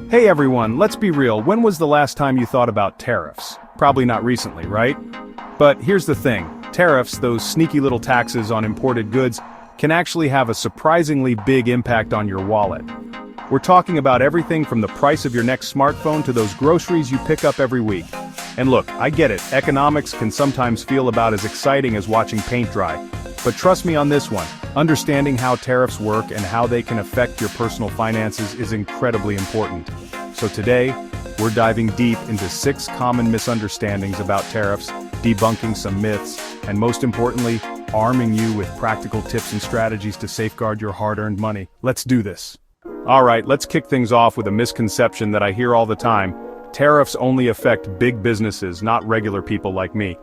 Hey everyone, let's be real, when was the last time you thought about tariffs? Probably not recently, right? But here's the thing, tariffs, those sneaky little taxes on imported goods, can actually have a surprisingly big impact on your wallet. We're talking about everything from the price of your next smartphone to those groceries you pick up every week. And look, I get it, economics can sometimes feel about as exciting as watching paint dry. But trust me on this one, understanding how tariffs work and how they can affect your personal finances is incredibly important. So today, we're diving deep into 6 common misunderstandings about tariffs, debunking some myths, and most importantly, arming you with practical tips and strategies to safeguard your hard-earned money. Let's do this. Alright, let's kick things off with a misconception that I hear all the time. Tariffs only affect big businesses, not regular people like me.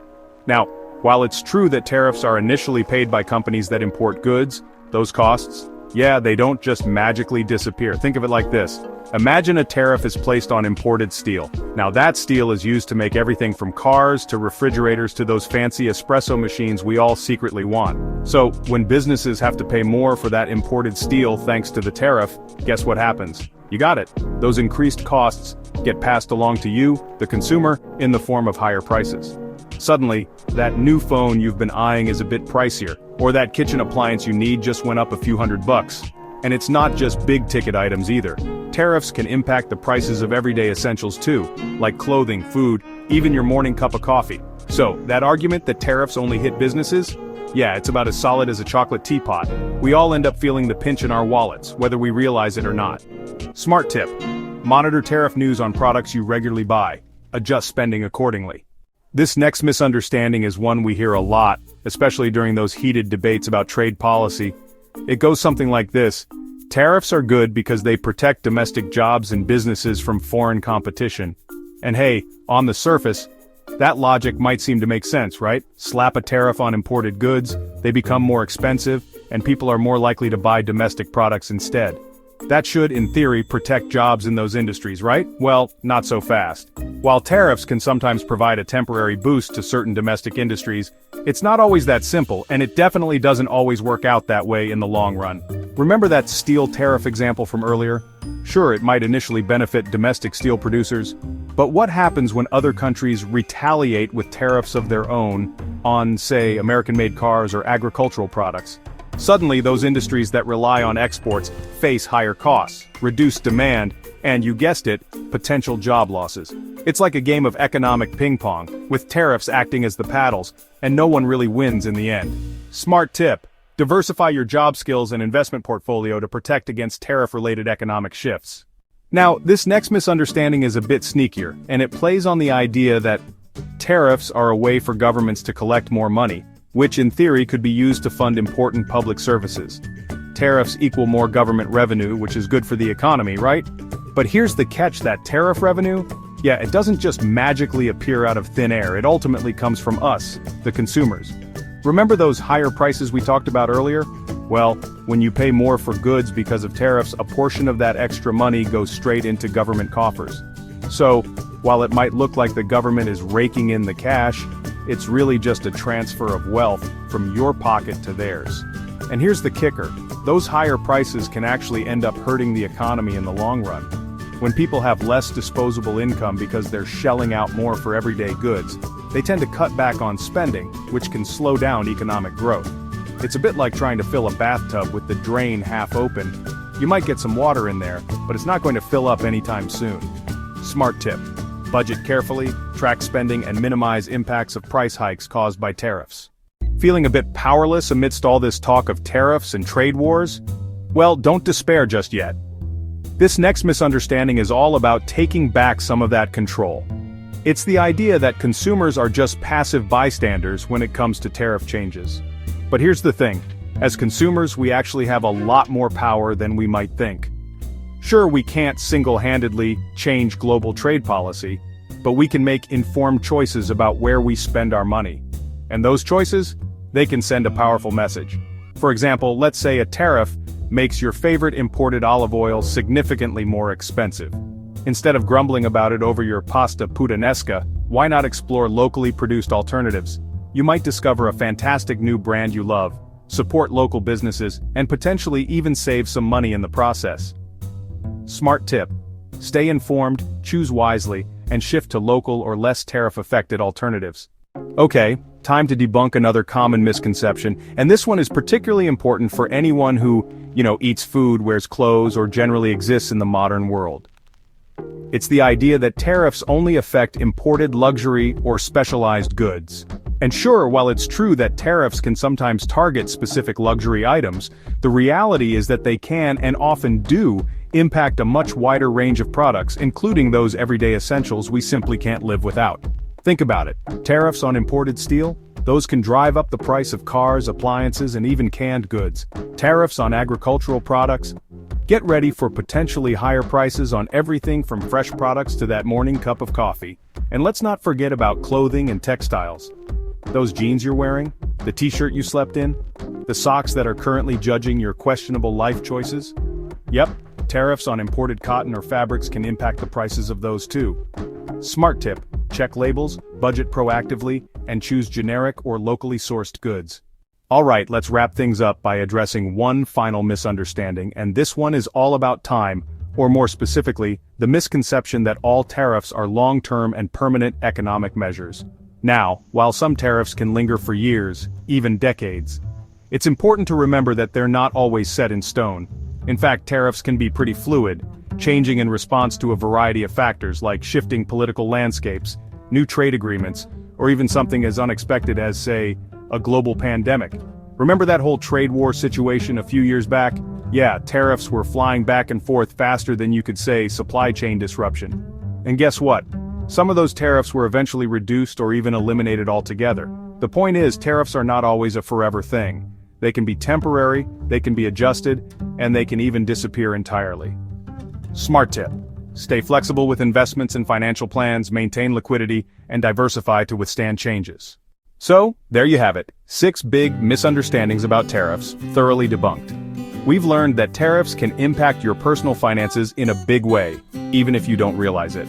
Now, while it's true that tariffs are initially paid by companies that import goods, those costs, yeah, they don't just magically disappear. Think of it like this. Imagine a tariff is placed on imported steel. Now that steel is used to make everything from cars to refrigerators to those fancy espresso machines we all secretly want. So, when businesses have to pay more for that imported steel thanks to the tariff, guess what happens? You got it. Those increased costs get passed along to you, the consumer, in the form of higher prices. Suddenly, that new phone you've been eyeing is a bit pricier, or that kitchen appliance you need just went up a few $100. And it's not just big-ticket items either. Tariffs can impact the prices of everyday essentials too, like clothing, food, even your morning cup of coffee. So, that argument that tariffs only hit businesses? Yeah, it's about as solid as a chocolate teapot. We all end up feeling the pinch in our wallets, whether we realize it or not. Smart tip. Monitor tariff news on products you regularly buy. Adjust spending accordingly. This next misunderstanding is one we hear a lot, especially during those heated debates about trade policy. It goes something like this. Tariffs are good because they protect domestic jobs and businesses from foreign competition. And hey, on the surface, that logic might seem to make sense, right? Slap a tariff on imported goods, they become more expensive, and people are more likely to buy domestic products instead. That should, in theory, protect jobs in those industries, right? Well, not so fast. While tariffs can sometimes provide a temporary boost to certain domestic industries, it's not always that simple, and it definitely doesn't always work out that way in the long run. Remember that steel tariff example from earlier? Sure, it might initially benefit domestic steel producers, but what happens when other countries retaliate with tariffs of their own on, say, American-made cars or agricultural products? Suddenly, those industries that rely on exports face higher costs, reduced demand, and you guessed it, potential job losses. It's like a game of economic ping-pong, with tariffs acting as the paddles, and no one really wins in the end. Smart tip. Diversify your job skills and investment portfolio to protect against tariff-related economic shifts. Now, this next misunderstanding is a bit sneakier, and it plays on the idea that tariffs are a way for governments to collect more money, which in theory could be used to fund important public services. Tariffs equal more government revenue, which is good for the economy, right? But here's the catch, that tariff revenue, yeah, it doesn't just magically appear out of thin air, it ultimately comes from us, the consumers. Remember those higher prices we talked about earlier? Well, when you pay more for goods because of tariffs, a portion of that extra money goes straight into government coffers. So, while it might look like the government is raking in the cash, it's really just a transfer of wealth from your pocket to theirs. And here's the kicker, those higher prices can actually end up hurting the economy in the long run. When people have less disposable income because they're shelling out more for everyday goods, they tend to cut back on spending, which can slow down economic growth. It's a bit like trying to fill a bathtub with the drain half open. You might get some water in there, but it's not going to fill up anytime soon. Smart tip. Budget carefully, track spending, and minimize impacts of price hikes caused by tariffs. Feeling a bit powerless amidst all this talk of tariffs and trade wars? Well, don't despair just yet. This next misunderstanding is all about taking back some of that control. It's the idea that consumers are just passive bystanders when it comes to tariff changes. But here's the thing, as consumers we actually have a lot more power than we might think. Sure, we can't single-handedly change global trade policy, but we can make informed choices about where we spend our money. And those choices? They can send a powerful message. For example, let's say a tariff makes your favorite imported olive oil significantly more expensive. Instead of grumbling about it over your pasta puttanesca, why not explore locally produced alternatives? You might discover a fantastic new brand you love, support local businesses, and potentially even save some money in the process. Smart tip. Stay informed, choose wisely, and shift to local or less tariff-affected alternatives. Okay, time to debunk another common misconception, and this one is particularly important for anyone who, eats food, wears clothes, or generally exists in the modern world. It's the idea that tariffs only affect imported luxury or specialized goods. And sure, while it's true that tariffs can sometimes target specific luxury items, the reality is that they can and often do impact a much wider range of products, including those everyday essentials we simply can't live without. Think about it. Tariffs on imported steel? Those can drive up the price of cars, appliances, and even canned goods. Tariffs on agricultural products? Get ready for potentially higher prices on everything from fresh products to that morning cup of coffee. And let's not forget about clothing and textiles. Those jeans you're wearing? The t-shirt you slept in? The socks that are currently judging your questionable life choices? Yep, tariffs on imported cotton or fabrics can impact the prices of those too. Smart tip: check labels, budget proactively, and choose generic or locally sourced goods. Alright, let's wrap things up by addressing one final misunderstanding, and this one is all about time, or more specifically, the misconception that all tariffs are long-term and permanent economic measures. Now, while some tariffs can linger for years, even decades, it's important to remember that they're not always set in stone. In fact, tariffs can be pretty fluid, changing in response to a variety of factors like shifting political landscapes, new trade agreements, or even something as unexpected as, say, a global pandemic. Remember that whole trade war situation a few years back? Yeah, tariffs were flying back and forth faster than you could say supply chain disruption. And guess what? Some of those tariffs were eventually reduced or even eliminated altogether. The point is, tariffs are not always a forever thing. They can be temporary, they can be adjusted, and they can even disappear entirely. Smart tip: stay flexible with investments and financial plans, maintain liquidity, and diversify to withstand changes. So, there you have it, 6 big misunderstandings about tariffs, thoroughly debunked. We've learned that tariffs can impact your personal finances in a big way, even if you don't realize it.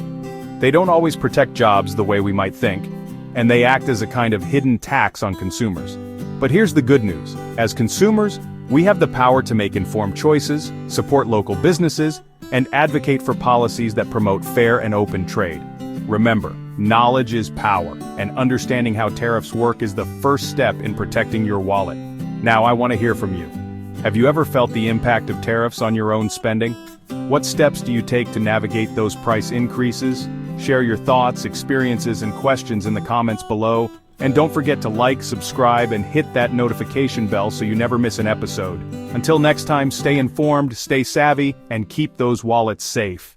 They don't always protect jobs the way we might think, and they act as a kind of hidden tax on consumers. But here's the good news: as consumers, we have the power to make informed choices, support local businesses, and advocate for policies that promote fair and open trade. Remember, knowledge is power, and understanding how tariffs work is the first step in protecting your wallet. Now I want to hear from you. Have you ever felt the impact of tariffs on your own spending? What steps do you take to navigate those price increases? Share your thoughts, experiences, and questions in the comments below. And don't forget to like, subscribe, and hit that notification bell so you never miss an episode. Until next time, stay informed, stay savvy, and keep those wallets safe.